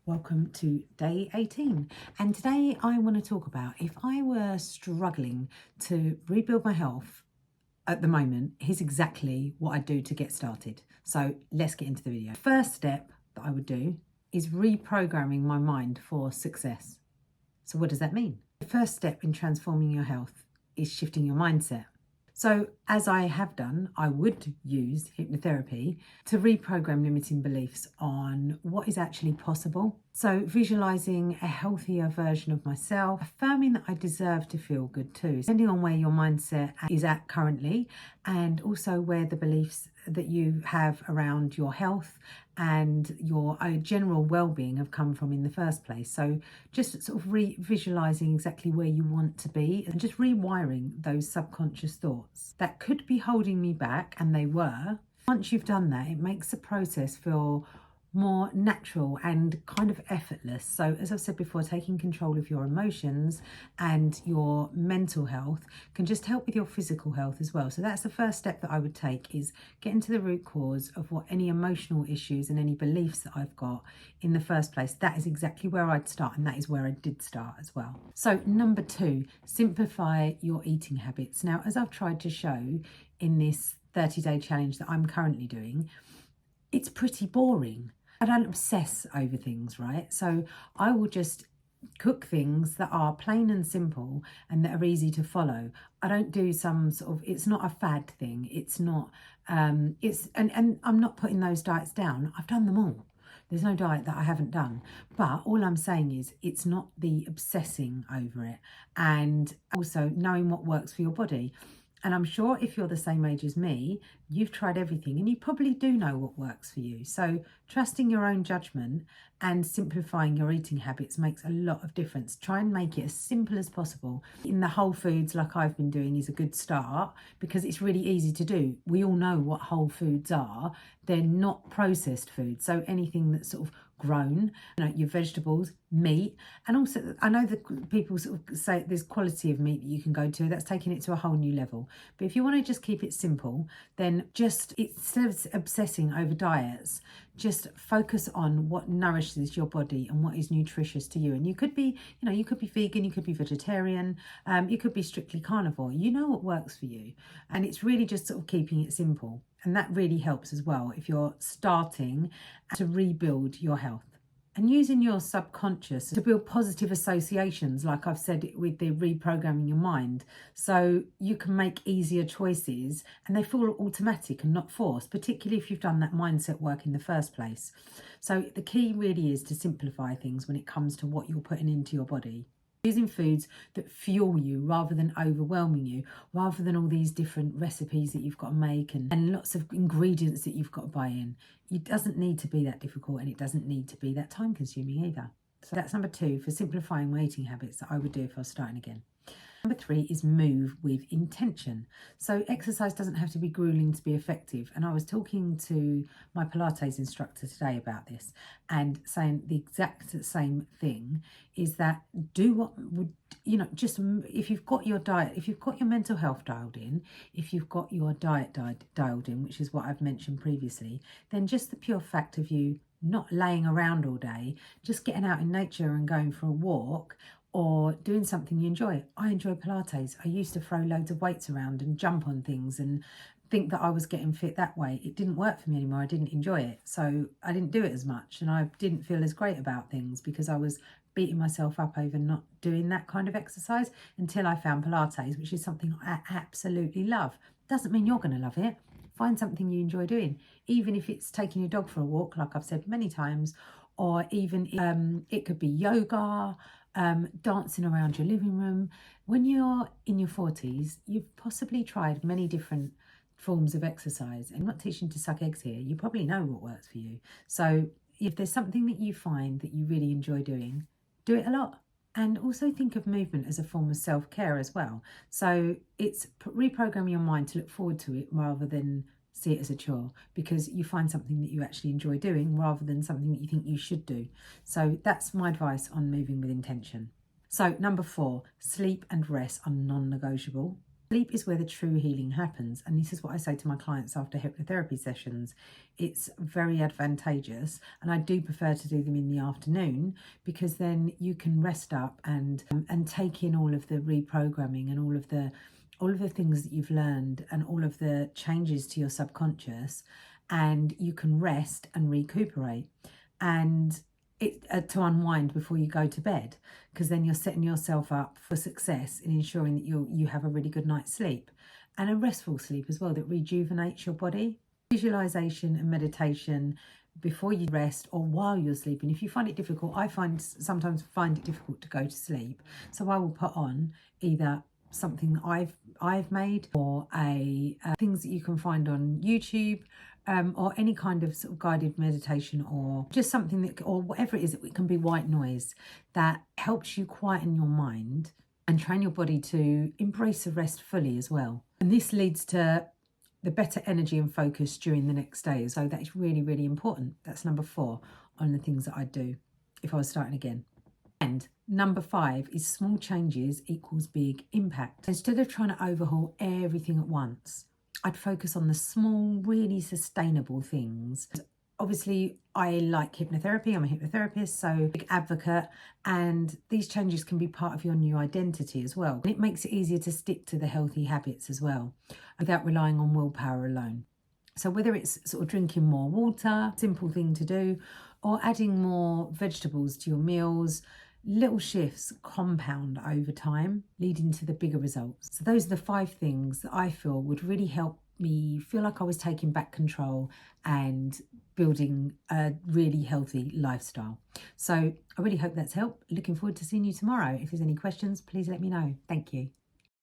Welcome to day 18, and today I want to talk about if I were struggling to rebuild my health at the moment, here's exactly what I do to get started. So let's get into the video. First step that I would do is reprogramming my mind for success. So what does that mean? The first step in transforming your health is shifting your mindset. So as I have done, I would use hypnotherapy to reprogram limiting beliefs on what is actually possible. So visualizing a healthier version of myself, affirming that I deserve to feel good too, depending on where your mindset is at currently, and also where the beliefs that you have around your health and your general well-being have come from in the first place. So just sort of visualizing exactly where you want to be and just rewiring those subconscious thoughts that could be holding me back, and they were. Once you've done that, it makes the process feel more natural and kind of effortless. So as I've said before, taking control of your emotions and your mental health can just help with your physical health as well. So that's the first step that I would take, is getting to the root cause of what any emotional issues and any beliefs that I've got in the first place. That is exactly where I'd start, and that is where I did start as well. So number 2, simplify your eating habits. Now, as I've tried to show in this 30-day challenge that I'm currently doing, it's pretty boring. I don't obsess over things, right? So I will just cook things that are plain and simple and that are easy to follow. I don't do some sort of, it's not a fad thing. It's not, and I'm not putting those diets down. I've done them all. There's no diet that I haven't done. But all I'm saying is it's not the obsessing over it, and also knowing what works for your body. And I'm sure if you're the same age as me, you've tried everything and you probably do know what works for you. So trusting your own judgment and simplifying your eating habits makes a lot of difference. Try and make it as simple as possible. In the whole foods, like I've been doing, is a good start because it's really easy to do. We all know what whole foods are. They're not processed foods. So anything that's sort of grown, your vegetables, meat, and also I know that people sort of say there's quality of meat that you can go to. That's taking it to a whole new level. But if you want to just keep it simple, then just instead of obsessing over diets, just focus on what nourishes your body and what is nutritious to you. And you could be, you could be vegan, you could be vegetarian, you could be strictly carnivore. You know what works for you, and it's really just sort of keeping it simple. And that really helps as well if you're starting to rebuild your health. And using your subconscious to build positive associations, like I've said, with the reprogramming your mind, so you can make easier choices and they feel automatic and not forced, particularly if you've done that mindset work in the first place. So the key really is to simplify things when it comes to what you're putting into your body. Using foods that fuel you rather than overwhelming you, rather than all these different recipes that you've got to make and lots of ingredients that you've got to buy in. It doesn't need to be that difficult, and it doesn't need to be that time consuming either. So that's number 2 for simplifying my eating habits that I would do if I was starting again. Number 3 is move with intention. So exercise doesn't have to be grueling to be effective. And I was talking to my Pilates instructor today about this and saying the exact same thing, is that do what would, just if you've got your diet, if you've got your mental health dialed in, if you've got your diet dialed in, which is what I've mentioned previously, then just the pure fact of you not laying around all day, just getting out in nature and going for a walk, or doing something you enjoy. I enjoy Pilates. I used to throw loads of weights around and jump on things and think that I was getting fit that way. It didn't work for me anymore. I didn't enjoy it. So I didn't do it as much, and I didn't feel as great about things because I was beating myself up over not doing that kind of exercise until I found Pilates, which is something I absolutely love. Doesn't mean you're going to love it. Find something you enjoy doing, even if it's taking your dog for a walk, like I've said many times, or even it could be yoga, dancing around your living room. When you're in your 40s, you've possibly tried many different forms of exercise, and I'm not teaching to suck eggs here. You probably know what works for you. So if there's something that you find that you really enjoy doing, do it a lot. And also think of movement as a form of self-care as well. So it's reprogram your mind to look forward to it rather than see it as a chore, because you find something that you actually enjoy doing rather than something that you think you should do. So that's my advice on moving with intention. So number 4, sleep and rest are non-negotiable. Sleep is where the true healing happens. And this is what I say to my clients after hypnotherapy sessions. It's very advantageous. And I do prefer to do them in the afternoon, because then you can rest up and take in all of the reprogramming and all of the things that you've learned and all of the changes to your subconscious, and you can rest and recuperate and to unwind before you go to bed, because then you're setting yourself up for success in ensuring that you have a really good night's sleep, and a restful sleep as well that rejuvenates your body. Visualization and meditation before you rest or while you're sleeping. If you find it difficult, I sometimes find it difficult to go to sleep, so I will put on either something I've made, or things that you can find on YouTube, or any kind of sort of guided meditation, or just something that, or whatever it is, it can be white noise that helps you quieten your mind and train your body to embrace the rest fully as well. And this leads to the better energy and focus during the next day. So that is really, really important. That's number 4 on the things that I do if I was starting again. And number 5 is small changes equals big impact. Instead of trying to overhaul everything at once, I'd focus on the small, really sustainable things. Obviously, I like hypnotherapy. I'm a hypnotherapist, so big advocate, and these changes can be part of your new identity as well. And it makes it easier to stick to the healthy habits as well, without relying on willpower alone. So whether it's sort of drinking more water, simple thing to do, or adding more vegetables to your meals, little shifts compound over time, leading to the bigger results. So those are the 5 things that I feel would really help me feel like I was taking back control and building a really healthy lifestyle. So I really hope that's helped. Looking forward to seeing you tomorrow. If there's any questions, please let me know. Thank you.